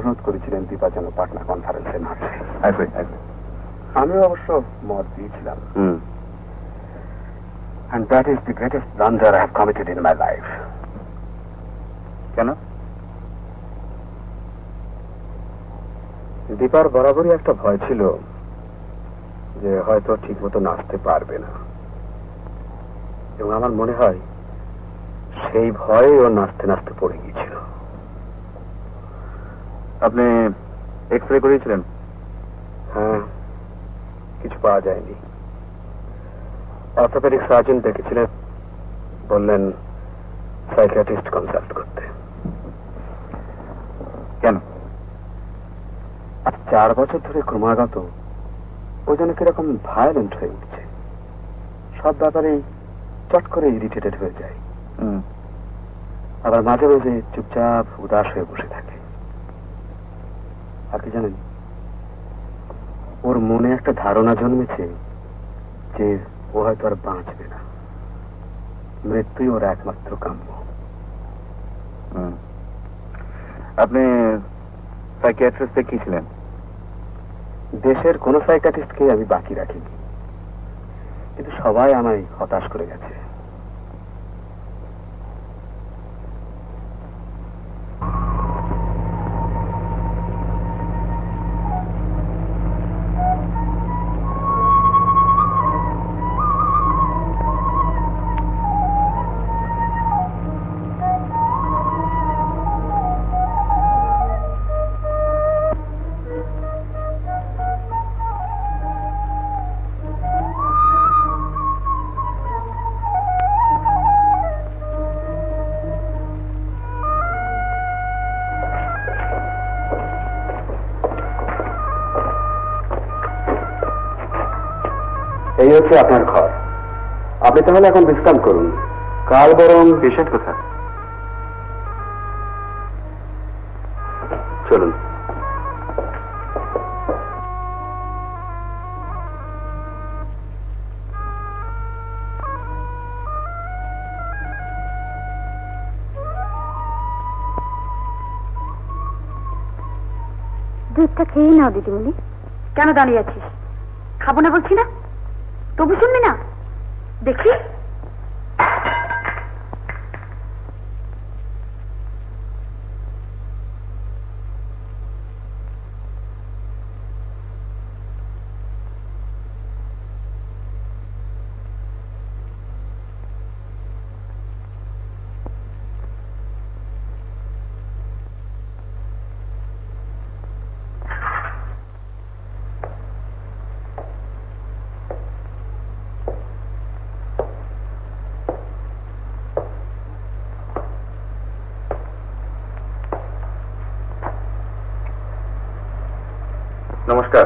অনুরোধ করেছিলেন দীপা যেন পাটনা কনফারেন্সে না আসে। আমিও অবশ্য মত দিয়েছিলাম। And that is the greatest blunder I have committed in my life. কেন? দীপার বরাবরই একটা ভয় ছিল যে হয়তো ঠিক মতো নাচতে পারবে না, এবং আমার মনে হয় সেই ভয়ে ও নাচতে নাচতে পড়ে গিয়েছিল। আপনি এক্স রে করিয়েছিলেন? হ্যাঁ, কিছু পাওয়া যায়নি। অর্থোপেডিক সার্জন দেখেছিলেন, বললেন সাইকিয়াট্রিস্ট কনসাল্ট করতে। কেন? 4 বছর ধরে ক্রমাগত ও যেন কিরকম ভায়োলেন্ট হয়ে উঠছে, সব ব্যাপারেই চট করে ইরিটেটেড হয়ে যায়, আবার মাঝে মাঝে চুপচাপ উদাস হয়ে বসে থাকে। আর কি জানেন, ওর মনে একটা ধারণা জন্মেছে যে ও হয়তো আর বাঁচবে না, মৃত্যুই ওর একমাত্র কাম্য। আপনি সাইকিয়াট্রিস্ট দেখিয়েছিলেন? দেশের কোন সাইকিয়াট্রিস্টকে আমি বাকি রাখিনি, কিন্তু সবাই আমায় হতাশ করে গেছে। এই হচ্ছে আপনার ঘর। আপনি তাহলে এখন বিশ্রাম করুন, কাল বরং পেশেন্ট কোথায়? চলুন। দুধটা খেয়ে নাও দিদিমণি। কেন দাঁড়িয়ে আছিস? খাবো না বলছি না, তবু শুনবি না? দেখি নমস্কার।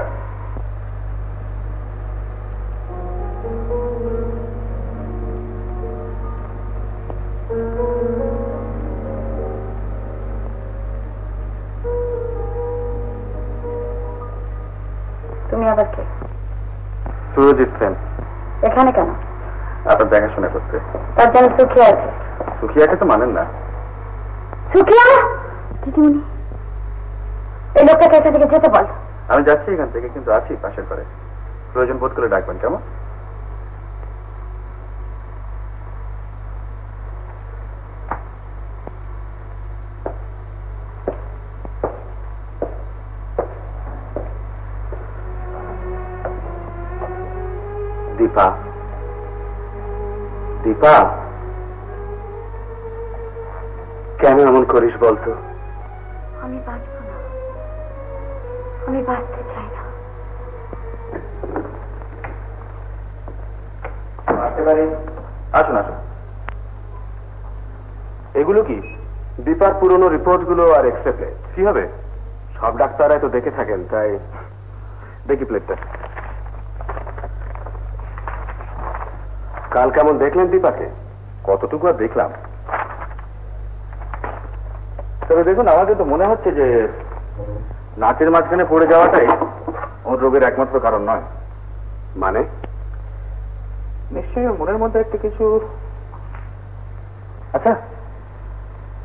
তুমি আবার কে? সুরজিৎ সেন। এখানে কেন? আপনার দেখাশোনা করতে। তার জন্য সুখিয়া আছে। সুখিয়াকে তো মানেন না? সুখিয়া? দিদিমণি, এই লোকটাকে এখান থেকে যেতে বল। আমি যাচ্ছি এখান থেকে, কিন্তু আছি পাশের ঘরে, প্রয়োজন বোধ করে ডাকবেন, কেমন? দীপা, দীপা, কেন এমন করিস বলতো? আমি বাঁচবো না, আমি বাঁচতে চাই না। আসুন আসুন। এগুলো কি? দীপার পুরনো রিপোর্ট গুলো আর এক্সরে প্লেট। কি হবে? সব ডাক্তাররাই তো দেখে থাকেন, তাই দেখি প্লেটটা। কাল কেমন দেখলেন দীপাকে? কতটুকু আর দেখলাম, তবে দেখুন, আমাকে তো মনে হচ্ছে যে নাচের মাঝখানে পড়ে যাওয়াটাই ওর রোগের একমাত্র কারণ নয়। মানে? নিশ্চয়ই ওর মনের মধ্যে একটা কিছু। আচ্ছা,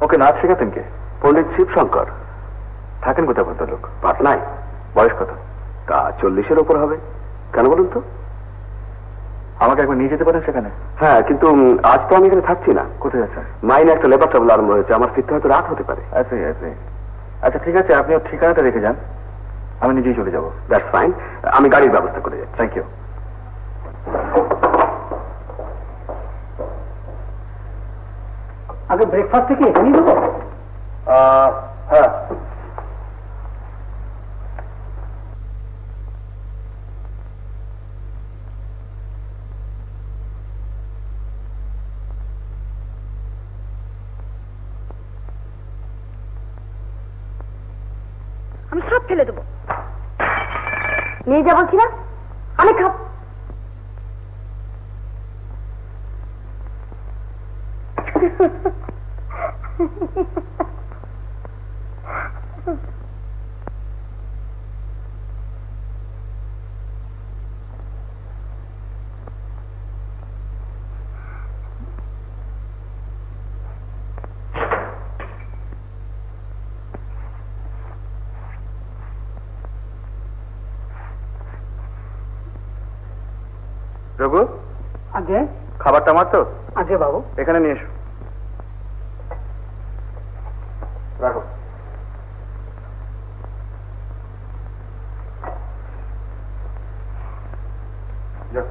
ওকে নাচ শেখাতেন কে? পণ্ডিত শিবশঙ্কর। থাকেন কোথায় ভদ্রলোক? পাটনায়। বয়স কত? তা 40-এর ওপর হবে। কেন বলুন তো? আমাকে একবার নিয়ে যেতে পারেন সেখানে? হ্যাঁ, কিন্তু আজ তো আমি এখানে থাকছি না। কোথায় আছেন? মাইনে একটা লেবার ট্রাবল আরম্ভ হয়েছে, আমার ফিরতে হয়তো রাত হতে পারে। আচ্ছা ঠিক আছে, আপনি ওর ঠিকানাটা রেখে যান, আমি নিজেই চলে যাবো। দ্যাটস ফাইন, আমি গাড়ির ব্যবস্থা করে যাচ্ছি। Thank you. আগে ব্রেকফাস্ট থেকে এখানেই দেবো? হ্যাঁ। আমি সব ফেলে দেবো। নিয়ে যা বলছি না, আমি খাব। রঘু, আগে খাবারটা আমার তো? আগে বাবু। এখানে নিয়ে এসো। রাখো। যাও।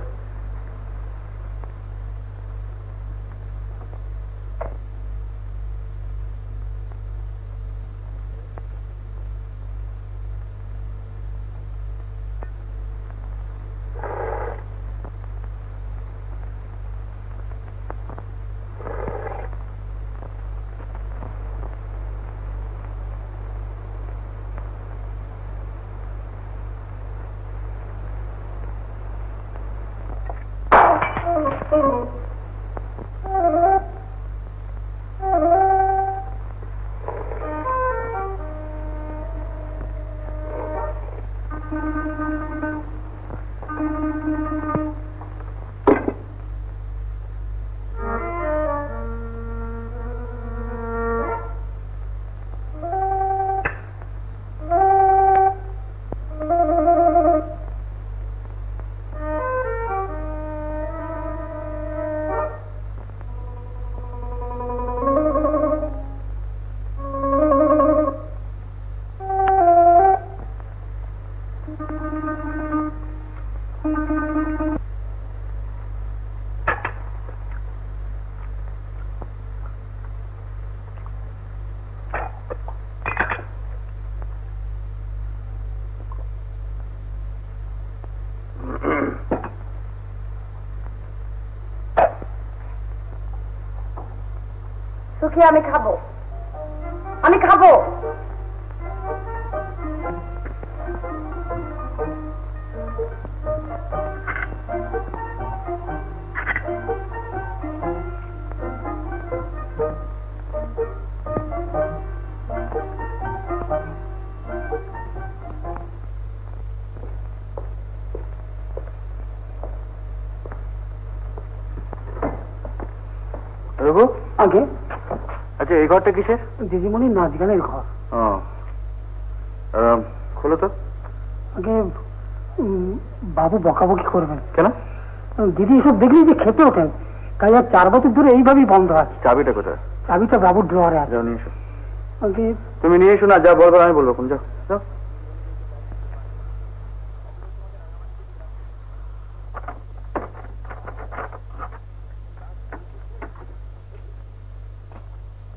সুখী, আমি খাবো, আমি খাবো। রঘু, আগে আচ্ছা এই ঘরটা কিসের? দিদিমণির নাচ গানের ঘর। খোলো তো। আগে বাবু বকাবকি করবেন। কেন? দিদি এসব দেখলেই যে খেতে ওঠেন, তাই আর 4 বছর ধরে এইভাবেই বন্ধ আছে। চাবিটা কোথায়? চাবিটা বাবুর ড্রয়ারে আছে। যাও নিয়ে এসো। আগে তুমি নিয়ে এসো না, যা বলবার আমি বলবো। যাও যাও।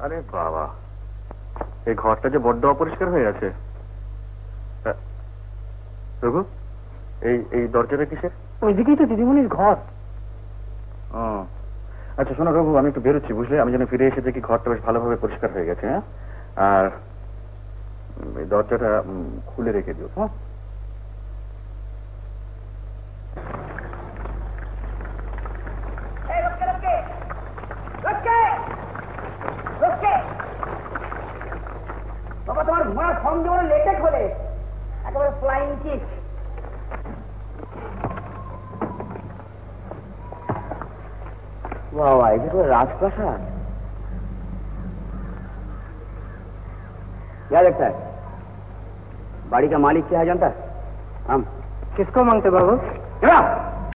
আরে বাবা, এই ঘরটা যে বড্ড অপরিষ্কার হয়ে আছে। রঘু, এই এই দরজাটা কিসের? ওইদিকেই তো দিদিমণির ঘর। আচ্ছা শোনো রঘু, আমি একটু বেরোচ্ছি বুঝলে, আমি যেন ফিরে এসে দেখি ঘরটা বেশ ভালোভাবে পরিষ্কার হয়ে গেছে। হ্যাঁ, আর এই দরজাটা খুলে রেখে দিও। হ্যাঁ, বাবা তোমার ঘোড়ার ফর্ম যেমন লেটে খোলে, একেবারে ফ্লাইং কিক। বাবা, এটা তো রাজপ্রাসাদ। ডাক্তার, बाड़ी का मालिक क्या है जानता है? हम। किसको मांगते बाबू? चलो।